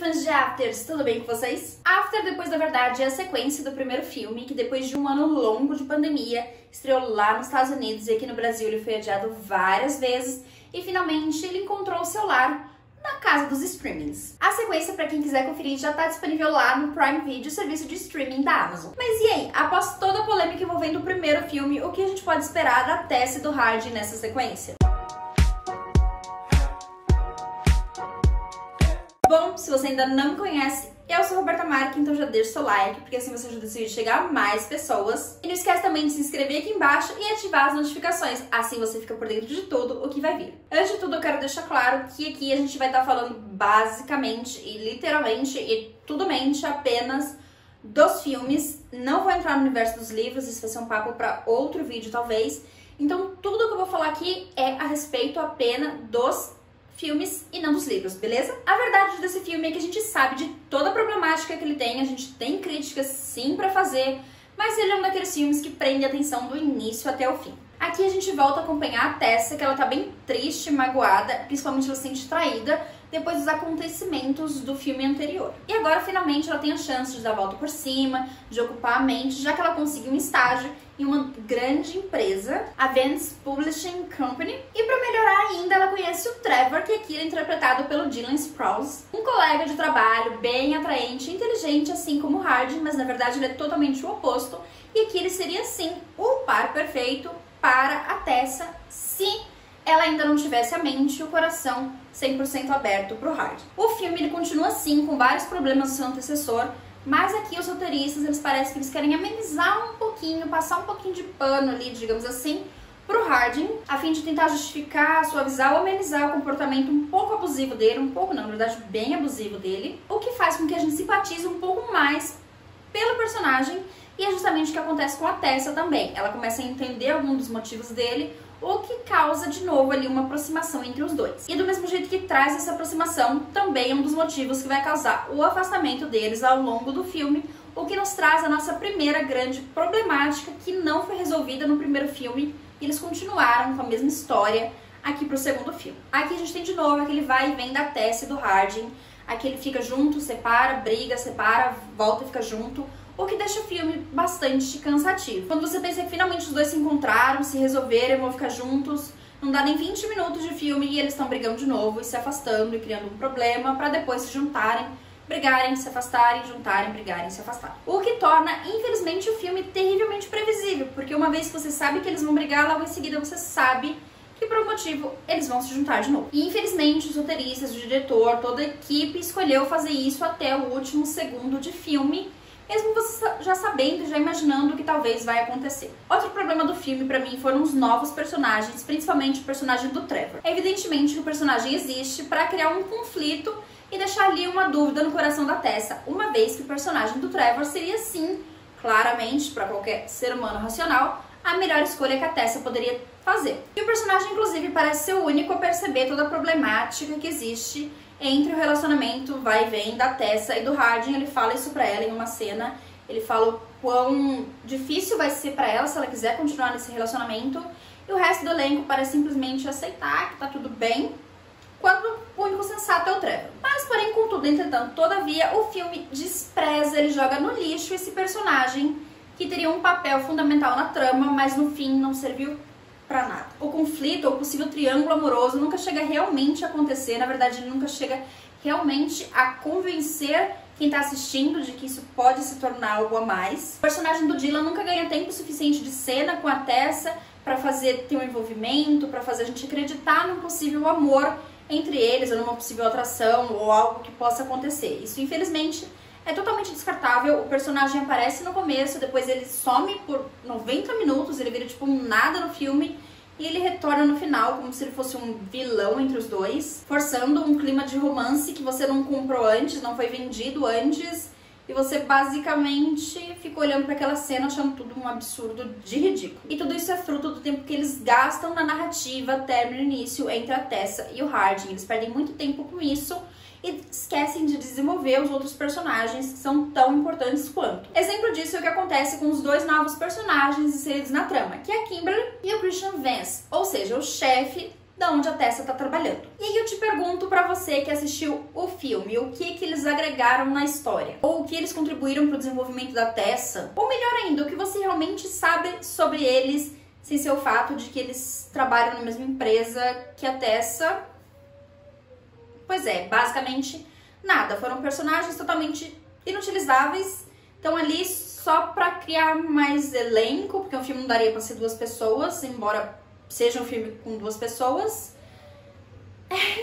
fãs de Afters, tudo bem com vocês? After, depois da verdade, é a sequência do primeiro filme, que depois de um ano longo de pandemia, estreou lá nos Estados Unidos e aqui no Brasil ele foi adiado várias vezes e finalmente ele encontrou o seu lar na casa dos streamings. A sequência, pra quem quiser conferir, já tá disponível lá no Prime Video, serviço de streaming da Amazon. Mas e aí, após toda a polêmica envolvendo o primeiro filme, o que a gente pode esperar da Tessa e do Hardin nessa sequência? Bom, se você ainda não me conhece, eu sou Roberta Marque, então já deixa o seu like, porque assim você ajuda esse vídeo a chegar a mais pessoas. E não esquece também de se inscrever aqui embaixo e ativar as notificações, assim você fica por dentro de tudo o que vai vir. Antes de tudo, eu quero deixar claro que aqui a gente vai estar falando basicamente e literalmente e tudomente apenas dos filmes. Não vou entrar no universo dos livros, isso vai ser um papo para outro vídeo talvez. Então tudo que eu vou falar aqui é a respeito apenas dos filmes e não dos livros, beleza? A verdade desse filme é que a gente sabe de toda a problemática que ele tem, a gente tem críticas sim pra fazer, mas ele é um daqueles filmes que prende a atenção do início até o fim. Aqui a gente volta a acompanhar a Tessa, que ela tá bem triste, magoada, principalmente ela se sente traída depois dos acontecimentos do filme anterior. E agora finalmente ela tem a chance de dar a volta por cima, de ocupar a mente, já que ela conseguiu um estágio em uma grande empresa, a Vance Publishing Company. E pra melhorar ainda, ela conhece o Trevor, que aqui é interpretado pelo Dylan Sprouse, um colega de trabalho bem atraente e inteligente, assim como o Hardin, mas na verdade ele é totalmente o oposto. E aqui ele seria sim o par perfeito para a Tessa, se ela ainda não tivesse a mente e o coração 100% aberto para o Hardin. O filme ele continua assim, com vários problemas do seu antecessor, mas aqui os roteiristas, eles parecem que eles querem amenizar um pouquinho, passar um pouquinho de pano ali, digamos assim, pro Hardin, a fim de tentar justificar, suavizar ou amenizar o comportamento um pouco abusivo dele, um pouco não, na verdade bem abusivo dele, o que faz com que a gente simpatize um pouco mais pelo personagem, e é justamente o que acontece com a Tessa também. Ela começa a entender algum dos motivos dele, o que causa de novo ali uma aproximação entre os dois. E do mesmo jeito que traz essa aproximação, também é um dos motivos que vai causar o afastamento deles ao longo do filme, o que nos traz a nossa primeira grande problemática que não foi resolvida no primeiro filme e eles continuaram com a mesma história aqui pro segundo filme. Aqui a gente tem de novo aquele vai e vem da Tessa e do Hardin, aqui ele fica junto, separa, briga, separa, volta e fica junto, o que deixa o filme bastante cansativo. Quando você pensa que finalmente os dois se encontraram, se resolveram, vão ficar juntos, não dá nem 20 minutos de filme e eles estão brigando de novo e se afastando e criando um problema para depois se juntarem, brigarem, se afastarem, juntarem, brigarem, se afastarem. O que torna, infelizmente, o filme terrivelmente previsível, porque uma vez que você sabe que eles vão brigar, logo em seguida você sabe que por um motivo eles vão se juntar de novo. E infelizmente os roteiristas, o diretor, toda a equipe escolheu fazer isso até o último segundo de filme, mesmo você já sabendo, já imaginando o que talvez vai acontecer. Outro problema do filme pra mim foram os novos personagens, principalmente o personagem do Trevor. Evidentemente que o personagem existe pra criar um conflito e deixar ali uma dúvida no coração da Tessa, uma vez que o personagem do Trevor seria sim, claramente, pra qualquer ser humano racional, a melhor escolha que a Tessa poderia fazer. E o personagem, inclusive, parece ser o único a perceber toda a problemática que existe entre o relacionamento vai e vem da Tessa e do Hardin. Ele fala isso pra ela em uma cena, ele fala o quão difícil vai ser pra ela se ela quiser continuar nesse relacionamento, e o resto do elenco parece simplesmente aceitar que tá tudo bem, quando o único sensato é o Trevor. Mas, porém, contudo, entretanto, todavia, o filme despreza, ele joga no lixo esse personagem que teria um papel fundamental na trama, mas no fim não serviu pra nada. O conflito, ou possível triângulo amoroso, nunca chega realmente a acontecer, na verdade ele nunca chega realmente a convencer quem tá assistindo de que isso pode se tornar algo a mais. O personagem do Dylan nunca ganha tempo suficiente de cena com a Tessa pra ter um envolvimento, pra fazer a gente acreditar num possível amor entre eles, ou numa possível atração, ou algo que possa acontecer. Isso, infelizmente, é totalmente descartável. O personagem aparece no começo, depois ele some por 90 minutos, ele vira tipo um nada no filme, e ele retorna no final como se ele fosse um vilão entre os dois, forçando um clima de romance que você não comprou antes, não foi vendido antes, e você basicamente ficou olhando para aquela cena achando tudo um absurdo de ridículo. E tudo isso é fruto do tempo que eles gastam na narrativa término e início entre a Tessa e o Hardin. Eles perdem muito tempo com isso e esquecem de desenvolver os outros personagens que são tão importantes quanto. Exemplo disso é o que acontece com os dois novos personagens inseridos na trama, que é a Kimberly e o Christian Vance, ou seja, o chefe da onde a Tessa tá trabalhando. E aí eu te pergunto pra você que assistiu o filme, o que eles agregaram na história? Ou o que eles contribuíram pro desenvolvimento da Tessa? Ou melhor ainda, o que você realmente sabe sobre eles, sem ser o fato de que eles trabalham na mesma empresa que a Tessa? Pois é, basicamente nada. Foram personagens totalmente inutilizáveis. Estão ali só pra criar mais elenco, porque o filme não daria pra ser 2 pessoas, embora seja um filme com 2 pessoas.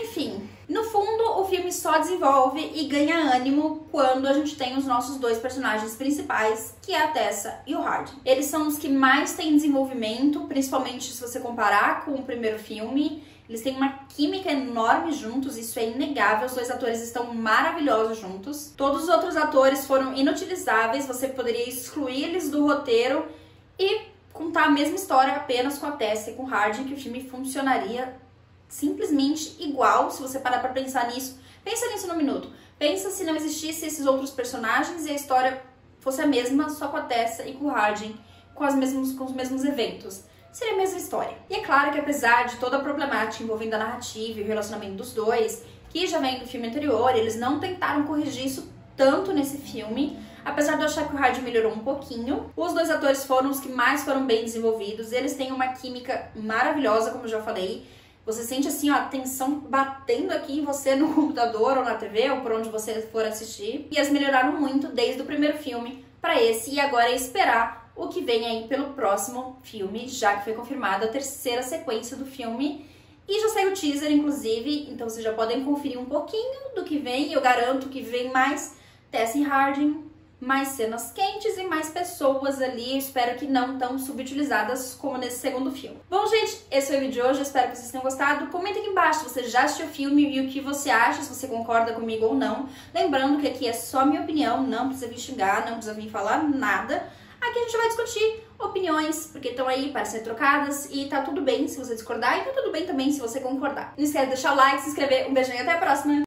Enfim, no fundo o filme só desenvolve e ganha ânimo quando a gente tem os nossos 2 personagens principais, que é a Tessa e o Harding. Eles são os que mais têm desenvolvimento, principalmente se você comparar com o primeiro filme. Eles têm uma química enorme juntos, isso é inegável, os 2 atores estão maravilhosos juntos. Todos os outros atores foram inutilizáveis, você poderia excluir eles do roteiro e contar a mesma história apenas com a Tessa e com o Harding, que o filme funcionaria simplesmente igual. Se você parar pra pensar nisso, pensa nisso no minuto. Pensa se não existisse esses outros personagens e a história fosse a mesma, só com a Tessa e com o Harding, com os mesmos eventos. Seria a mesma história. E é claro que apesar de toda a problemática envolvendo a narrativa e o relacionamento dos 2, que já vem do filme anterior, eles não tentaram corrigir isso tanto nesse filme. Apesar de eu achar que o Harding melhorou um pouquinho, os 2 atores foram os que mais foram bem desenvolvidos. Eles têm uma química maravilhosa, como eu já falei. Você sente assim, ó, a tensão batendo aqui em você no computador ou na TV ou por onde você for assistir. E eles melhoraram muito desde o primeiro filme para esse, e agora é esperar o que vem aí pelo próximo filme, já que foi confirmada a 3ª sequência do filme. E já saiu o teaser, inclusive, então vocês já podem conferir um pouquinho do que vem. Eu garanto que vem mais Tessa e Harding, mais cenas quentes e mais pessoas ali. Eu espero que não tão subutilizadas como nesse segundo filme. Bom, gente, esse foi o vídeo de hoje. Eu espero que vocês tenham gostado. Comenta aqui embaixo se você já assistiu o filme e o que você acha, se você concorda comigo ou não. Lembrando que aqui é só minha opinião, não precisa vir xingar, não precisa vir falar nada. Aqui a gente vai discutir opiniões, porque estão aí para ser trocadas, e tá tudo bem se você discordar, e tá tudo bem também se você concordar. Não esquece de deixar o like, se inscrever. Um beijinho e até a próxima!